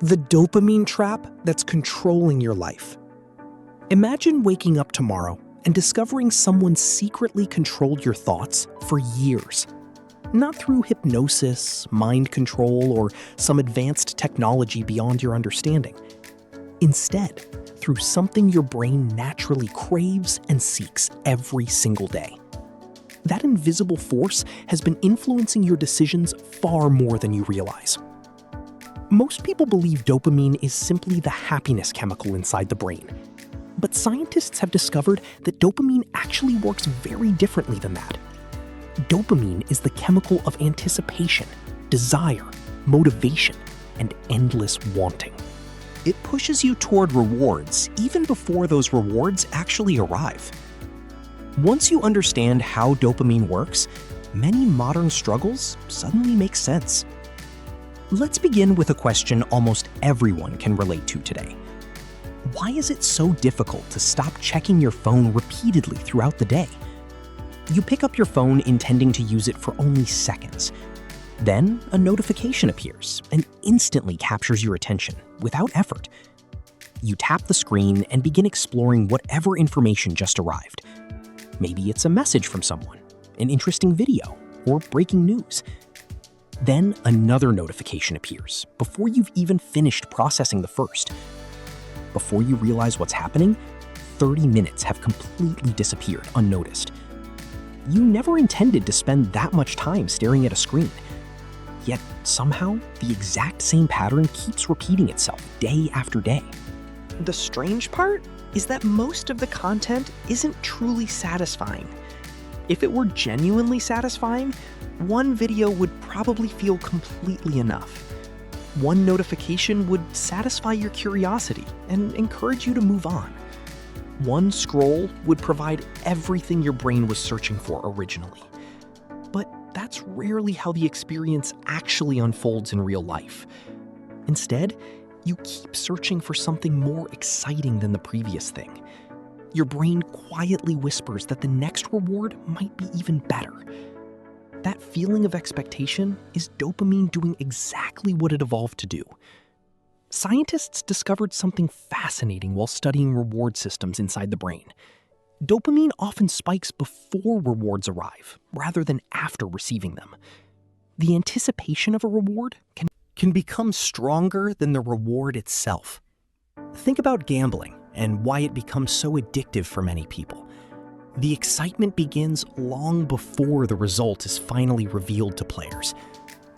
The dopamine trap that's controlling your life. Imagine waking up tomorrow and discovering someone secretly controlled your thoughts for years. Not through hypnosis, mind control, or some advanced technology beyond your understanding. Instead, through something your brain naturally craves and seeks every single day. That invisible force has been influencing your decisions far more than you realize. Most people believe dopamine is simply the happiness chemical inside the brain. But scientists have discovered that dopamine actually works very differently than that. Dopamine is the chemical of anticipation, desire, motivation, and endless wanting. It pushes you toward rewards even before those rewards actually arrive. Once you understand how dopamine works, many modern struggles suddenly make sense. Let's begin with a question almost everyone can relate to today. Why is it so difficult to stop checking your phone repeatedly throughout the day? You pick up your phone intending to use it for only seconds. Then a notification appears and instantly captures your attention without effort. You tap the screen and begin exploring whatever information just arrived. Maybe it's a message from someone, an interesting video, or breaking news. Then another notification appears before you've even finished processing the first. Before you realize what's happening, 30 minutes have completely disappeared unnoticed. You never intended to spend that much time staring at a screen. Yet somehow, the exact same pattern keeps repeating itself day after day. The strange part is that most of the content isn't truly satisfying. If it were genuinely satisfying, one video would probably feel completely enough. One notification would satisfy your curiosity and encourage you to move on. One scroll would provide everything your brain was searching for originally. But that's rarely how the experience actually unfolds in real life. Instead, you keep searching for something more exciting than the previous thing. Your brain quietly whispers that the next reward might be even better. That feeling of expectation is dopamine doing exactly what it evolved to do. Scientists discovered something fascinating while studying reward systems inside the brain. Dopamine often spikes before rewards arrive, rather than after receiving them. The anticipation of a reward can become stronger than the reward itself. Think about gambling and why it becomes so addictive for many people. The excitement begins long before the result is finally revealed to players.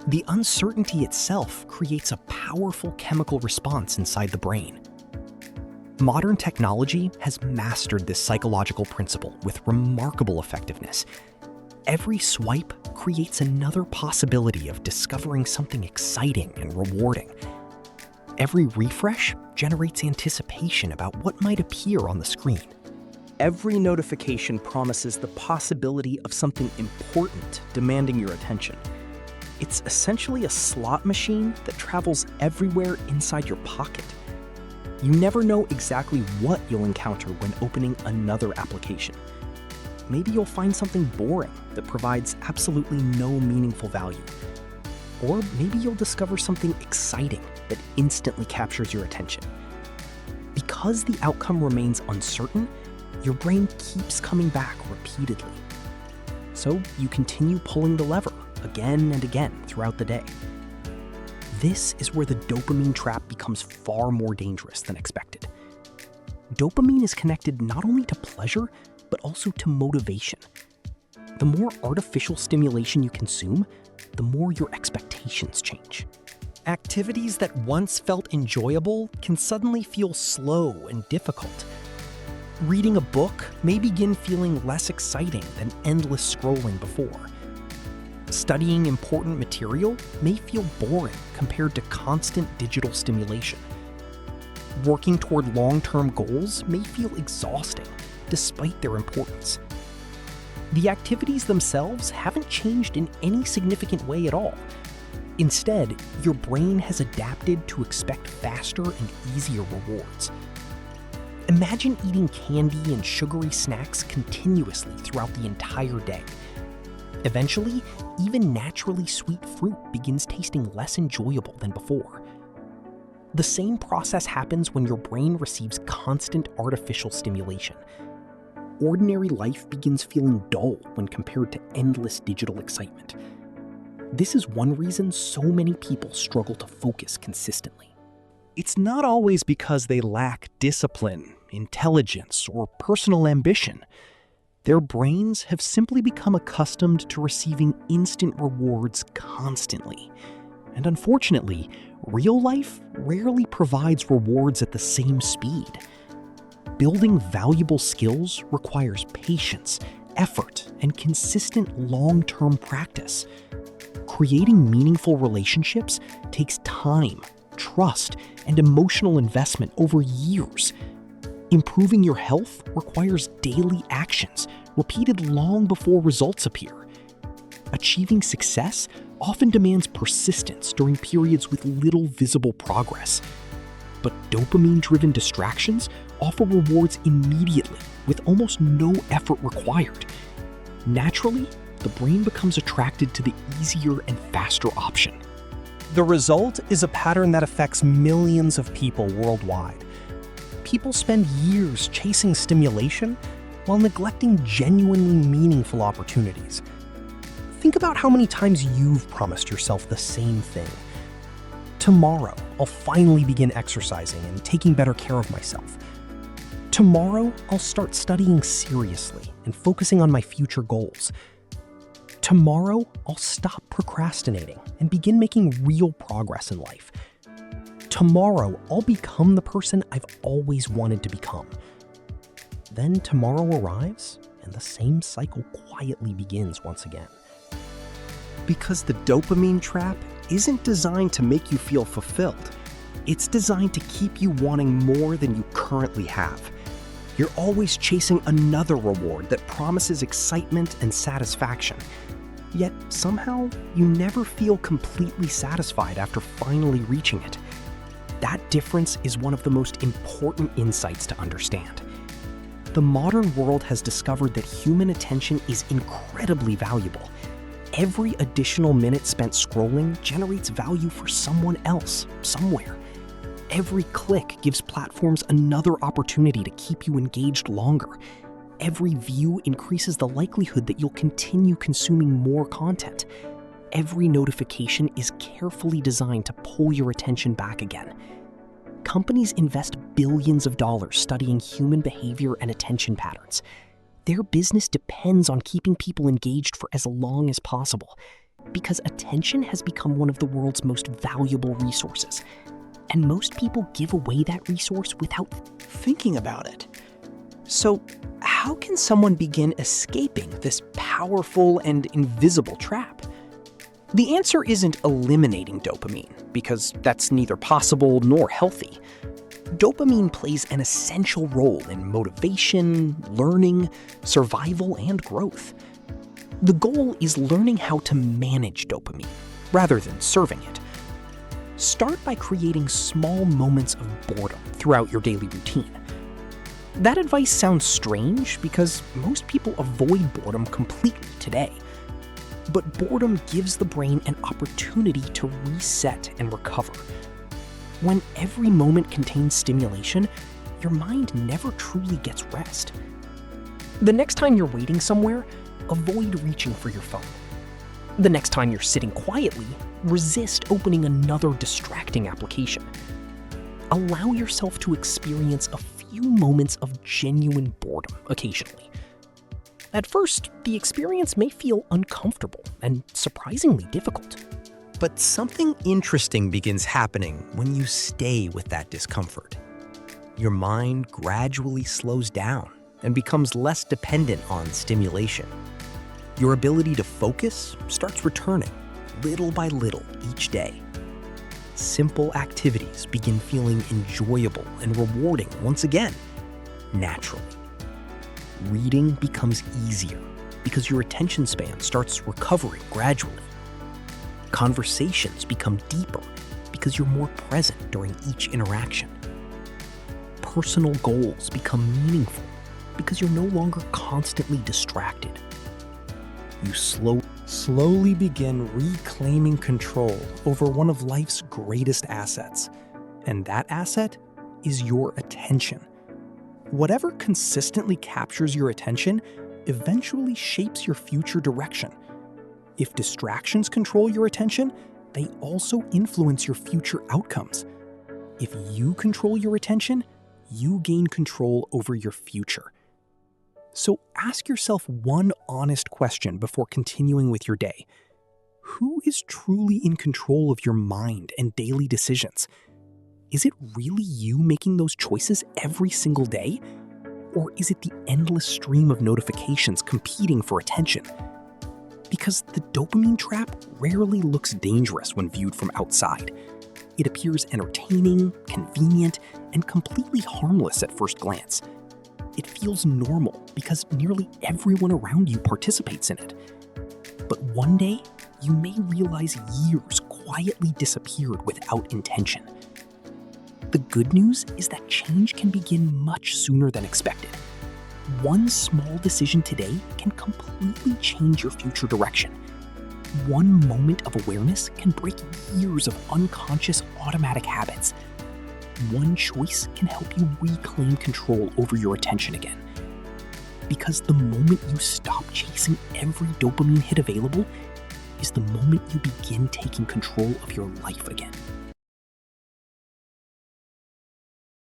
The uncertainty itself creates a powerful chemical response inside the brain. Modern technology has mastered this psychological principle with remarkable effectiveness. Every swipe creates another possibility of discovering something exciting and rewarding. Every refresh generates anticipation about what might appear on the screen. Every notification promises the possibility of something important demanding your attention. It's essentially a slot machine that travels everywhere inside your pocket. You never know exactly what you'll encounter when opening another application. Maybe you'll find something boring that provides absolutely no meaningful value. Or maybe you'll discover something exciting that instantly captures your attention. Because the outcome remains uncertain, your brain keeps coming back repeatedly. So you continue pulling the lever again and again throughout the day. This is where the dopamine trap becomes far more dangerous than expected. Dopamine is connected not only to pleasure, but also to motivation. The more artificial stimulation you consume, the more your expectations change. Activities that once felt enjoyable can suddenly feel slow and difficult. Reading a book may begin feeling less exciting than endless scrolling before. Studying important material may feel boring compared to constant digital stimulation. Working toward long-term goals may feel exhausting, despite their importance. The activities themselves haven't changed in any significant way at all. Instead, your brain has adapted to expect faster and easier rewards. Imagine eating candy and sugary snacks continuously throughout the entire day. Eventually, even naturally sweet fruit begins tasting less enjoyable than before. The same process happens when your brain receives constant artificial stimulation. Ordinary life begins feeling dull when compared to endless digital excitement. This is one reason so many people struggle to focus consistently. It's not always because they lack discipline, intelligence, or personal ambition. Their brains have simply become accustomed to receiving instant rewards constantly. And unfortunately, real life rarely provides rewards at the same speed. Building valuable skills requires patience, effort, and consistent long-term practice. Creating meaningful relationships takes time, trust, and emotional investment over years. Improving your health requires daily actions, repeated long before results appear. Achieving success often demands persistence during periods with little visible progress. But dopamine-driven distractions offer rewards immediately with almost no effort required. Naturally, the brain becomes attracted to the easier and faster option. The result is a pattern that affects millions of people worldwide. People spend years chasing stimulation while neglecting genuinely meaningful opportunities. Think about how many times you've promised yourself the same thing. Tomorrow, I'll finally begin exercising and taking better care of myself. Tomorrow, I'll start studying seriously and focusing on my future goals. Tomorrow, I'll stop procrastinating and begin making real progress in life. Tomorrow, I'll become the person I've always wanted to become. Then tomorrow arrives, and the same cycle quietly begins once again. Because the dopamine trap isn't designed to make you feel fulfilled. It's designed to keep you wanting more than you currently have. You're always chasing another reward that promises excitement and satisfaction. Yet somehow, you never feel completely satisfied after finally reaching it. That difference is one of the most important insights to understand. The modern world has discovered that human attention is incredibly valuable. Every additional minute spent scrolling generates value for someone else, somewhere. Every click gives platforms another opportunity to keep you engaged longer. Every view increases the likelihood that you'll continue consuming more content. Every notification is carefully designed to pull your attention back again. Companies invest billions of dollars studying human behavior and attention patterns. Their business depends on keeping people engaged for as long as possible, because attention has become one of the world's most valuable resources. And most people give away that resource without thinking about it. So, how can someone begin escaping this powerful and invisible trap? The answer isn't eliminating dopamine, because that's neither possible nor healthy. Dopamine plays an essential role in motivation, learning, survival, and growth. The goal is learning how to manage dopamine, rather than serving it. Start by creating small moments of boredom throughout your daily routine. That advice sounds strange because most people avoid boredom completely today. But boredom gives the brain an opportunity to reset and recover. When every moment contains stimulation, your mind never truly gets rest. The next time you're waiting somewhere, avoid reaching for your phone. The next time you're sitting quietly, resist opening another distracting application. Allow yourself to experience a few moments of genuine boredom occasionally. At first, the experience may feel uncomfortable and surprisingly difficult. But something interesting begins happening when you stay with that discomfort. Your mind gradually slows down and becomes less dependent on stimulation. Your ability to focus starts returning, little by little each day. Simple activities begin feeling enjoyable and rewarding once again, naturally. Reading becomes easier because your attention span starts recovering gradually. Conversations become deeper because you're more present during each interaction. Personal goals become meaningful because you're no longer constantly distracted. You slowly begin reclaiming control over one of life's greatest assets, And that asset is your attention. Whatever consistently captures your attention eventually shapes your future direction. If distractions control your attention, they also influence your future outcomes. If you control your attention, you gain control over your future. So ask yourself one honest question before continuing with your day. Who is truly in control of your mind and daily decisions? Is it really you making those choices every single day? Or is it the endless stream of notifications competing for attention? Because the dopamine trap rarely looks dangerous when viewed from outside. It appears entertaining, convenient, and completely harmless at first glance. It feels normal because nearly everyone around you participates in it. But one day, you may realize years quietly disappeared without intention. The good news is that change can begin much sooner than expected. One small decision today can completely change your future direction. One moment of awareness can break years of unconscious automatic habits. One choice can help you reclaim control over your attention again. Because the moment you stop chasing every dopamine hit available is the moment you begin taking control of your life again.